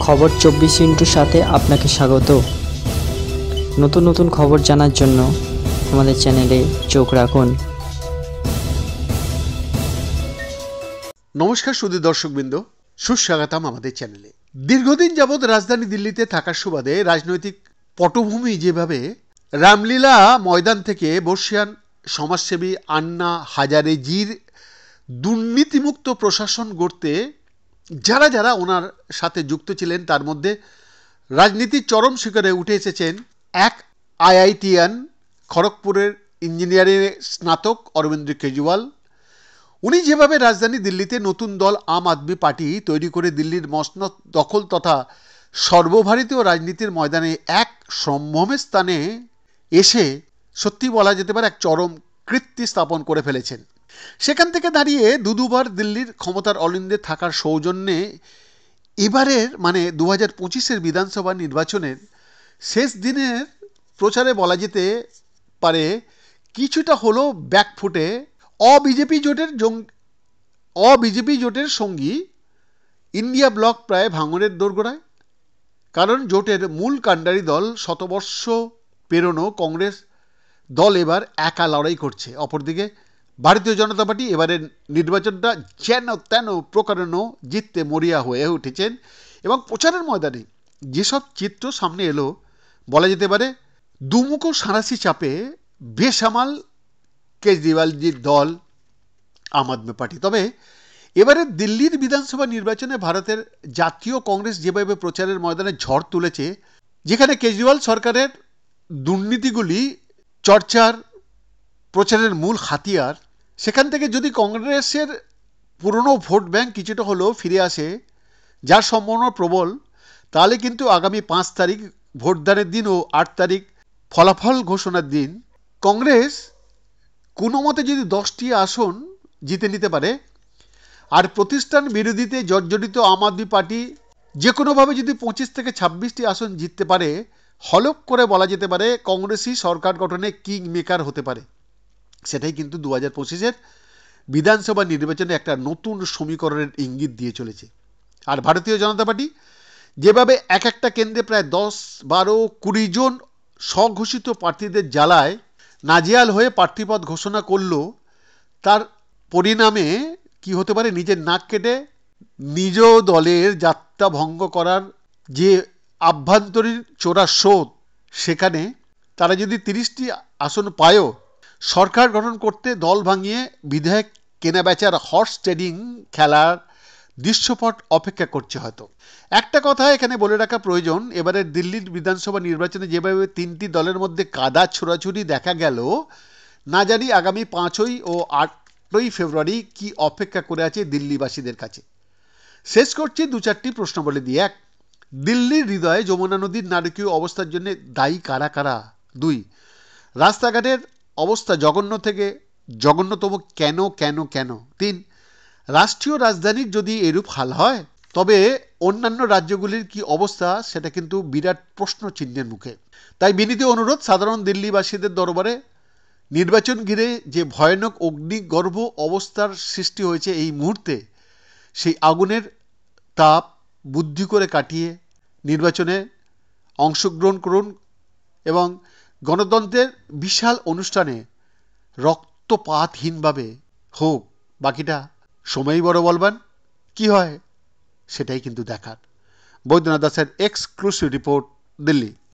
খবর 24 সাথে আপনাকে স্বাগত। নতুন নতুন খবর জানার জন্য আমাদের চ্যানেলে চোখ রাখুন। নমস্কার সুধী দর্শকবৃন্দ, সুস্বাগতম আমাদের চ্যানেলে। দীর্ঘদিন যাবৎ রাজধানী দিল্লিতে থাকার সুবাদে রাজনৈতিক পটভূমি যেভাবে রামলীলা ময়দান থেকে বর্ষিয়ান সমাজসেবী আন্না হাজারেজির দুর্নীতিমুক্ত প্রশাসন গড়তে যারা যারা ওনার সাথে যুক্ত ছিলেন, তার মধ্যে রাজনীতির চরম শিখরে উঠে এসেছেন এক আইআইটিয়ান, খড়গপুরের ইঞ্জিনিয়ারিং স্নাতক অরবিন্দ কেজরিওয়াল। উনি যেভাবে রাজধানী দিল্লিতে নতুন দল আম আদমি পার্টি তৈরি করে দিল্লির মসনদ দখল তথা সর্বভারতীয় রাজনীতির ময়দানে এক সম্ভ্রমের স্থানে এসে সত্যি বলা যেতে পারে এক চরম কীর্তি স্থাপন করে ফেলেছেন। সেখান থেকে দাঁড়িয়ে দুবার দিল্লির ক্ষমতার অলিন্দে থাকার সৌজন্যে এবারের 2025-এর বিধানসভা নির্বাচনের শেষ দিনের প্রচারে বলা যেতে পারে কিছুটা হলো ব্যাকফুটে অবিজেপি জোটের সঙ্গী ইন্ডিয়া ব্লক প্রায় ভাঙনের দোরগোড়ায়। কারণ জোটের মূল কাণ্ডারি দল শতবর্ষ পেরোনো কংগ্রেস দল এবার একা লড়াই করছে। অপরদিকে ভারতীয় জনতা পার্টি এবারের নির্বাচনটা যেন তেন প্রকারেণ জিততে মরিয়া হয়ে উঠেছেন এবং প্রচারের ময়দানে যেসব চিত্র সামনে এলো বলা যেতে পারে দুমুখো সাঁড়াশি চাপে বেসামাল কেজরিওয়ালজির দল আম আদমি পার্টি। তবে এবারে দিল্লির বিধানসভা নির্বাচনে ভারতের জাতীয় কংগ্রেস যেভাবে প্রচারের ময়দানে ঝড় তুলেছে, যেখানে কেজরিওয়াল সরকারের দুর্নীতিগুলি চর্চার প্রচারের মূল হাতিয়ার, সেখান থেকে যদি কংগ্রেসের পুরনো ভোট ব্যাংক কিছুটা হলেও ফিরে আসে, যার সম্ভাবনা প্রবল, তাহলে কিন্তু আগামী 5 তারিখ ভোটদানের দিন ও 8 তারিখ ফলাফল ঘোষণার দিন কংগ্রেস কোনো মতে যদি 10টি আসন জিতে নিতে পারে, আর প্রতিষ্ঠান বিরোধীতে জর্জরিত আম আদমি পার্টি যে কোনোভাবে যদি 25 থেকে 26টি আসন জিততে পারে, হলফ করে বলা যেতে পারে কংগ্রেসই সরকার গঠনে কিং মেকার হতে পারে। সেটাই কিন্তু 2025-এর বিধানসভা নির্বাচনে একটা নতুন সমীকরণের ইঙ্গিত দিয়ে চলেছে। আর ভারতীয় জনতা পার্টি যেভাবে এক একটা কেন্দ্রে প্রায় 10, 12, 20 জন স্বঘোষিত প্রার্থীদের জ্বালায় নাজেহাল হয়ে প্রার্থীপদ ঘোষণা করলো, তার পরিণামে কি হতে পারে, নিজের নাক কেটে নিজ দলের যাত্রা ভঙ্গ করার যে আভ্যন্তরীণ চোরা স্রোত, সেখানে তারা যদি 30টি আসন পায়ও, সরকার গঠন করতে দল ভাঙিয়ে বিধায়ক কেনাবেচার হর্স ট্রেডিং খেলার দৃশ্যপট অপেক্ষা করছে হয়তো। একটা কথা এখানে বলে রাখা প্রয়োজন, এবারের দিল্লির বিধানসভা নির্বাচনে যেভাবে 3টি দলের মধ্যে কাদা ছোড়াছুড়ি দেখা গেল, না জানি আগামী 5ই ও 8ই ফেব্রুয়ারি কি অপেক্ষা করে আছে দিল্লিবাসীদের কাছে। শেষ করছি 2-4টি প্রশ্ন বলে দিয়ে। 1, দিল্লির হৃদয়ে যমুনা নদীর নারকীয় অবস্থার জন্য দায়ী কারা কারা? 2, রাস্তাঘাটের অবস্থা জঘন্য থেকে জঘন্যতম কেন কেন কেন? 3, রাষ্ট্রীয় রাজধানীর যদি এরূপ হাল হয়, তবে অন্যান্য রাজ্যগুলির কি অবস্থা, সেটা কিন্তু বিরাট প্রশ্ন চিহ্নের মুখে। তাই বিনীত অনুরোধ সাধারণ দিল্লিবাসীদের দরবারে, নির্বাচন ঘিরে যে ভয়ানক অগ্নিগর্ভ অবস্থার সৃষ্টি হয়েছে এই মুহূর্তে, সেই আগুনের তাপ বুদ্ধি করে কাটিয়ে নির্বাচনে অংশগ্রহণ করুন এবং গণতন্ত্রের বিশাল অনুষ্ঠানে রক্তপাতহীনভাবে হোক। বাকিটা সময়ই বড় বলবান। কি হয় সেটাই কিন্তু দেখার। বৈদ্যনাথ দাসের এক্সক্লুসিভ রিপোর্ট, দিল্লি।